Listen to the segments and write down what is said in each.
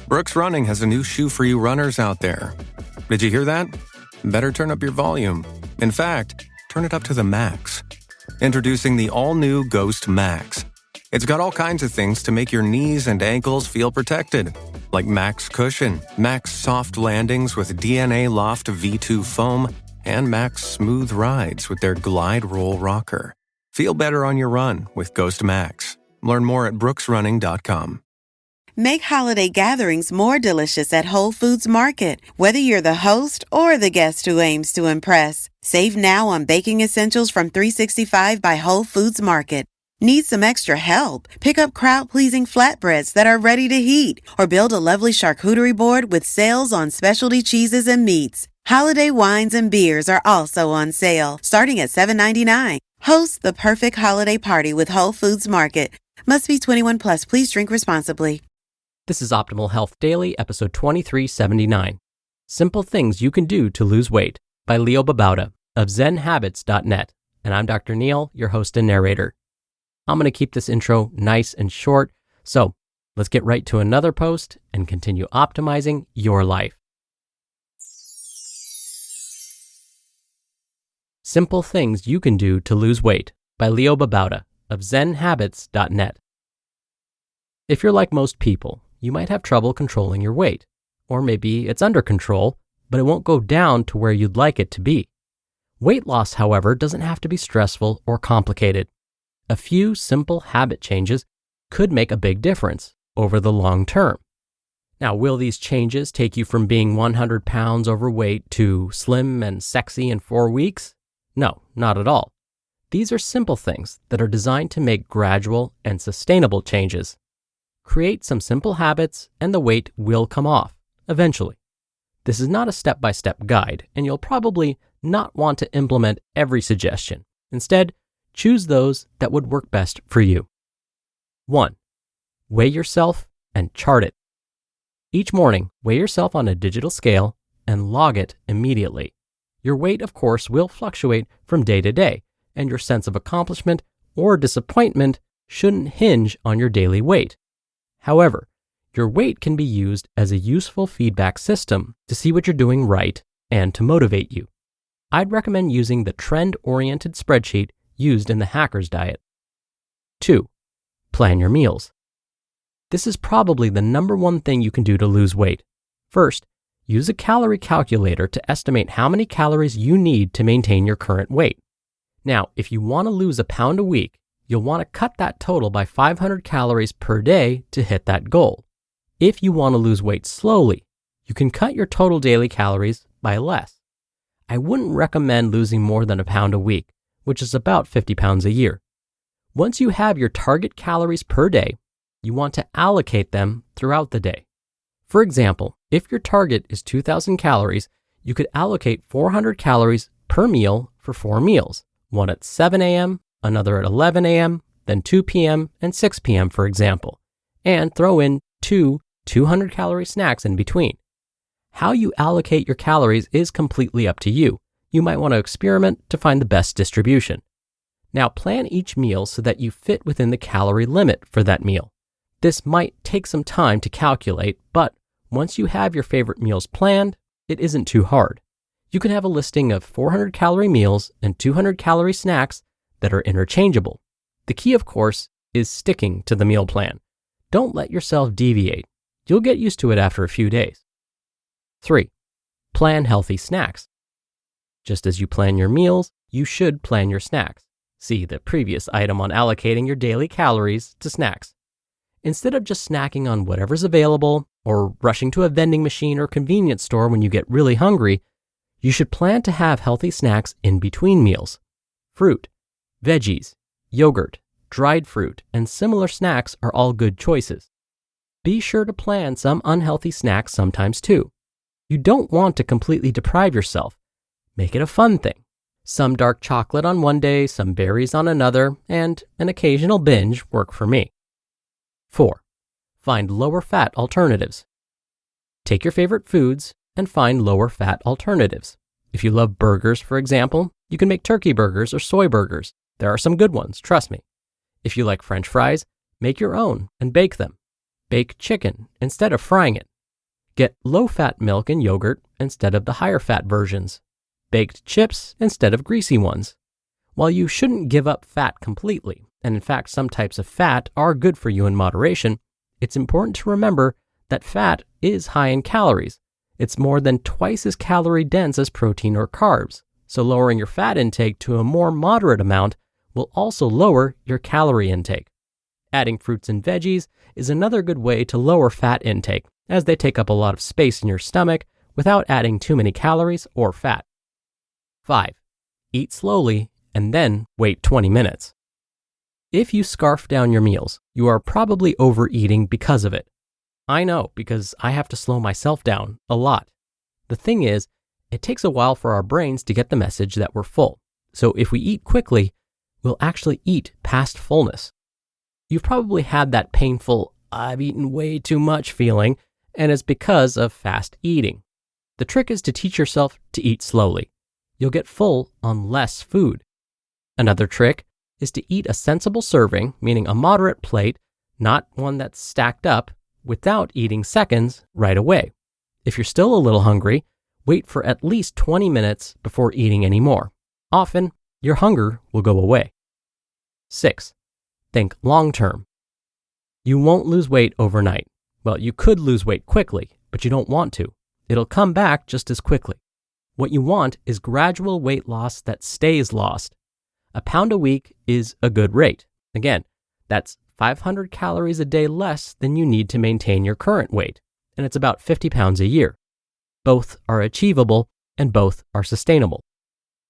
Brooks Running has a new shoe for you runners out there. Did you hear that? Better turn up your volume. In fact, turn it up to the max. Introducing the all-new Ghost Max. It's got all kinds of things to make your knees and ankles feel protected, like Max Cushion, Max Soft Landings with DNA Loft V2 foam, and Max Smooth Rides with their Glide Roll Rocker. Feel better on your run with Ghost Max. Learn more at brooksrunning.com. Make holiday gatherings more delicious at Whole Foods Market. Whether you're the host or the guest who aims to impress, save now on baking essentials from 365 by Whole Foods Market. Need some extra help? Pick up crowd-pleasing flatbreads that are ready to heat, or build a lovely charcuterie board with sales on specialty cheeses and meats. Holiday wines and beers are also on sale, starting at $7.99. Host the perfect holiday party with Whole Foods Market. Must be 21 plus. Please drink responsibly. This is Optimal Health Daily, episode 2379. Simple Things You Can Do to Lose Weight by Leo Babauta of ZenHabits.net. And I'm Dr. Neil, your host and narrator. I'm going to keep this intro nice and short, so let's get right to another post and continue optimizing your life. Simple Things You Can Do to Lose Weight by Leo Babauta of ZenHabits.net. If you're like most people, you might have trouble controlling your weight, or maybe it's under control, but it won't go down to where you'd like it to be. Weight loss, however, doesn't have to be stressful or complicated. A few simple habit changes could make a big difference over the long term. Now, will these changes take you from being 100 pounds overweight to slim and sexy in 4 weeks? No, not at all. These are simple things that are designed to make gradual and sustainable changes. Create some simple habits and the weight will come off, eventually. This is not a step-by-step guide, and you'll probably not want to implement every suggestion. Instead, choose those that would work best for you. 1. Weigh yourself and chart it. Each morning, weigh yourself on a digital scale and log it immediately. Your weight, of course, will fluctuate from day to day, and your sense of accomplishment or disappointment shouldn't hinge on your daily weight. However, your weight can be used as a useful feedback system to see what you're doing right and to motivate you. I'd recommend using the trend-oriented spreadsheet used in the hacker's diet. 2. Plan your meals. This is probably the number one thing you can do to lose weight. First, use a calorie calculator to estimate how many calories you need to maintain your current weight. Now, if you want to lose a pound a week, you'll want to cut that total by 500 calories per day to hit that goal. If you want to lose weight slowly, you can cut your total daily calories by less. I wouldn't recommend losing more than a pound a week, which is about 50 pounds a year. Once you have your target calories per day, you want to allocate them throughout the day. For example, if your target is 2,000 calories, you could allocate 400 calories per meal for 4 meals, one at 7 a.m., another at 11 a.m., then 2 p.m., and 6 p.m., for example, and throw in 2 200-calorie snacks in between. How you allocate your calories is completely up to you. You might want to experiment to find the best distribution. Now, plan each meal so that you fit within the calorie limit for that meal. This might take some time to calculate, but once you have your favorite meals planned, it isn't too hard. You can have a listing of 400-calorie meals and 200-calorie snacks that are interchangeable. The key, of course, is sticking to the meal plan. Don't let yourself deviate. You'll get used to it after a few days. 3. Plan healthy snacks. Just as you plan your meals, you should plan your snacks. See the previous item on allocating your daily calories to snacks. Instead of just snacking on whatever's available or rushing to a vending machine or convenience store when you get really hungry, you should plan to have healthy snacks in between meals. Fruit, veggies, yogurt, dried fruit, and similar snacks are all good choices. Be sure to plan some unhealthy snacks sometimes too. You don't want to completely deprive yourself. Make it a fun thing. Some dark chocolate on one day, some berries on another, and an occasional binge work for me. 4. Find lower fat alternatives. Take your favorite foods and find lower fat alternatives. If you love burgers, for example, you can make turkey burgers or soy burgers. There are some good ones, trust me. If you like French fries, make your own and bake them. Bake chicken instead of frying it. Get low-fat milk and yogurt instead of the higher-fat versions. Baked chips instead of greasy ones. While you shouldn't give up fat completely, and in fact some types of fat are good for you in moderation, it's important to remember that fat is high in calories. It's more than twice as calorie dense as protein or carbs, so lowering your fat intake to a more moderate amount will also lower your calorie intake. Adding fruits and veggies is another good way to lower fat intake, as they take up a lot of space in your stomach without adding too many calories or fat. 5. Eat slowly and then wait 20 minutes. If you scarf down your meals, you are probably overeating because of it. I know, because I have to slow myself down a lot. The thing is, it takes a while for our brains to get the message that we're full. So if we eat quickly, we'll actually eat past fullness. You've probably had that painful, I've eaten way too much feeling, and it's because of fast eating. The trick is to teach yourself to eat slowly. You'll get full on less food. Another trick is to eat a sensible serving, meaning a moderate plate, not one that's stacked up, without eating seconds right away. If you're still a little hungry, wait for at least 20 minutes before eating any more. Often, your hunger will go away. 6. Think long-term. You won't lose weight overnight. Well, you could lose weight quickly, but you don't want to. It'll come back just as quickly. What you want is gradual weight loss that stays lost. A pound a week is a good rate. Again, that's 500 calories a day less than you need to maintain your current weight, and it's about 50 pounds a year. Both are achievable and both are sustainable.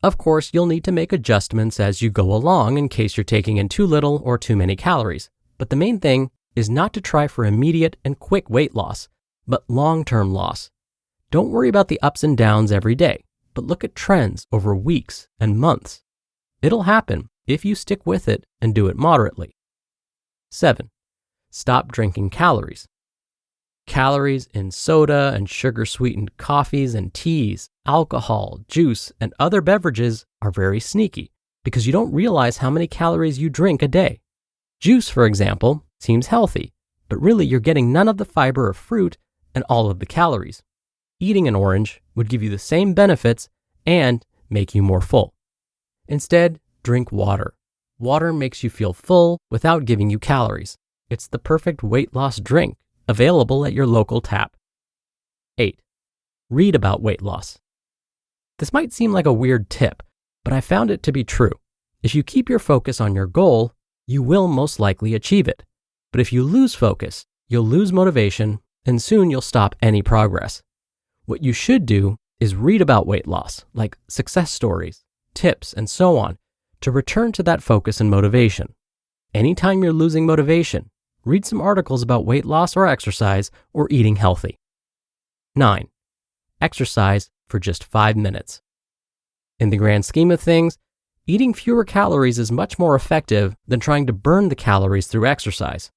Of course, you'll need to make adjustments as you go along in case you're taking in too little or too many calories, but the main thing is not to try for immediate and quick weight loss, but long-term loss. Don't worry about the ups and downs every day, but look at trends over weeks and months. It'll happen if you stick with it and do it moderately. 7. Stop drinking calories. Calories in soda and sugar-sweetened coffees and teas, alcohol, juice, and other beverages are very sneaky because you don't realize how many calories you drink a day. Juice, for example, seems healthy, but really you're getting none of the fiber of fruit and all of the calories. Eating an orange would give you the same benefits and make you more full. Instead, drink water. Water makes you feel full without giving you calories. It's the perfect weight loss drink, available at your local tap. 8. Read about weight loss. This might seem like a weird tip, but I found it to be true. If you keep your focus on your goal, you will most likely achieve it. But if you lose focus, you'll lose motivation, and soon you'll stop any progress. What you should do is read about weight loss, like success stories, tips, and so on, to return to that focus and motivation. Anytime you're losing motivation, read some articles about weight loss or exercise or eating healthy. 9. Exercise for just 5 minutes. In the grand scheme of things, eating fewer calories is much more effective than trying to burn the calories through exercise.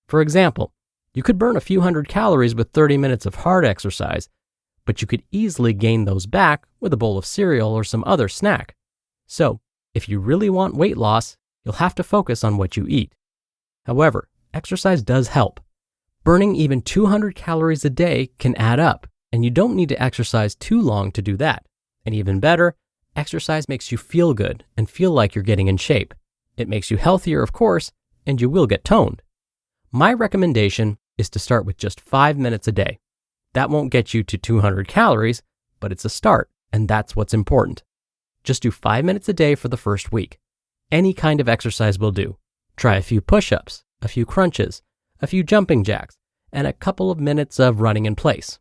For example, you could burn a few hundred calories with 30 minutes of hard exercise, but you could easily gain those back with a bowl of cereal or some other snack. So, if you really want weight loss, you'll have to focus on what you eat. However, exercise does help. Burning even 200 calories a day can add up, and you don't need to exercise too long to do that. And even better, exercise makes you feel good and feel like you're getting in shape. It makes you healthier, of course, and you will get toned. My recommendation is to start with just 5 minutes a day. That won't get you to 200 calories, but it's a start, and that's what's important. Just do 5 minutes a day for the first week. Any kind of exercise will do. Try a few push-ups, a few crunches, a few jumping jacks, and a couple of minutes of running in place.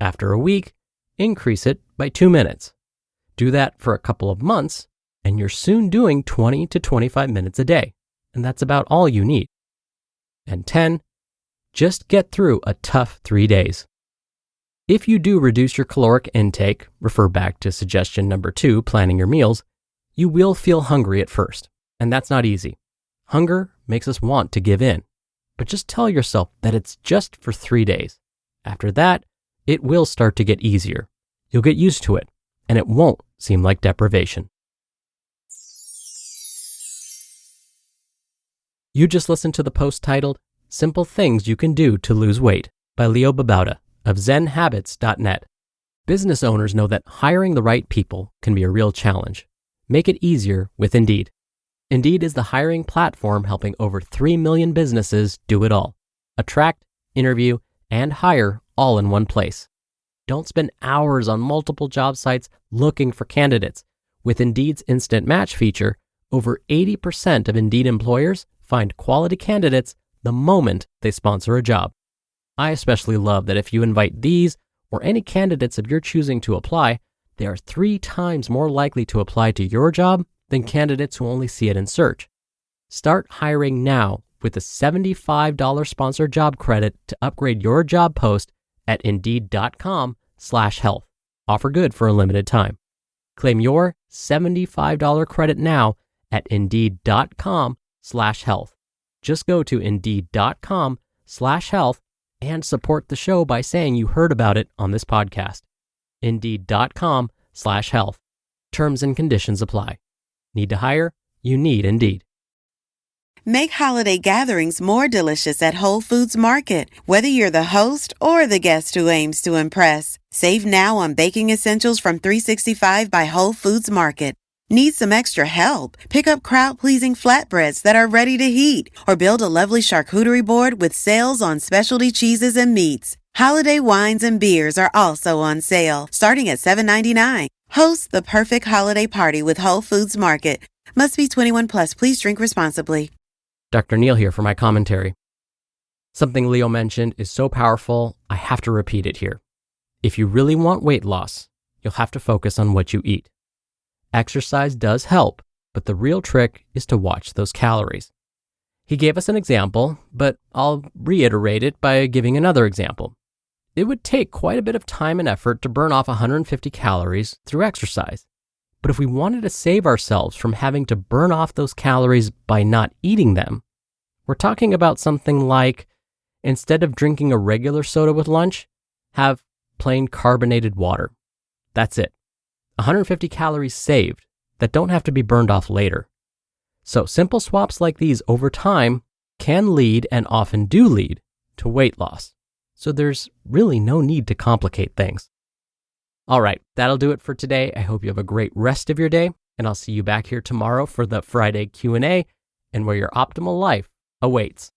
After a week, increase it by 2 minutes. Do that for a couple of months, and you're soon doing 20 to 25 minutes a day, and that's about all you need. And 10, just get through a tough 3 days. If you do reduce your caloric intake, refer back to suggestion number 2, planning your meals, you will feel hungry at first, and that's not easy. Hunger makes us want to give in, but just tell yourself that it's just for 3 days. After that, it will start to get easier. You'll get used to it, and it won't seem like deprivation. You just listened to the post titled, Simple Things You Can Do to Lose Weight by Babauta of zenhabits.net. Business owners know that hiring the right people can be a real challenge. Make it easier with Indeed. Indeed is the hiring platform helping over 3 million businesses do it all. Attract, interview, and hire all in one place. Don't spend hours on multiple job sites looking for candidates. With Indeed's Instant Match feature, over 80% of Indeed employers find quality candidates the moment they sponsor a job. I especially love that if you invite these or any candidates of your choosing to apply, they are 3 times more likely to apply to your job than candidates who only see it in search. Start hiring now with a $75 sponsored job credit to upgrade your job post at Indeed.com/health. Offer good for a limited time. Claim your $75 credit now at Indeed.com/health. Just go to Indeed.com/health and support the show by saying you heard about it on this podcast. Indeed.com/health. Terms and conditions apply. Need to hire? You need Indeed. Make holiday gatherings more delicious at Whole Foods Market. Whether you're the host or the guest who aims to impress, save now on baking essentials from 365 by Whole Foods Market. Need some extra help? Pick up crowd-pleasing flatbreads that are ready to heat, or build a lovely charcuterie board with sales on specialty cheeses and meats. Holiday wines and beers are also on sale, starting at $7.99. Host the perfect holiday party with Whole Foods Market. Must be 21 plus. Please drink responsibly. Dr. Neal here for my commentary. Something Leo mentioned is so powerful, I have to repeat it here. If you really want weight loss, you'll have to focus on what you eat. Exercise does help, but the real trick is to watch those calories. He gave us an example, but I'll reiterate it by giving another example. It would take quite a bit of time and effort to burn off 150 calories through exercise. But if we wanted to save ourselves from having to burn off those calories by not eating them, we're talking about something like, instead of drinking a regular soda with lunch, have plain carbonated water. That's it. 150 calories saved that don't have to be burned off later. So simple swaps like these over time can lead, and often do lead, to weight loss. So there's really no need to complicate things. All right, that'll do it for today. I hope you have a great rest of your day, and I'll see you back here tomorrow for the Friday Q&A and where your optimal life awaits.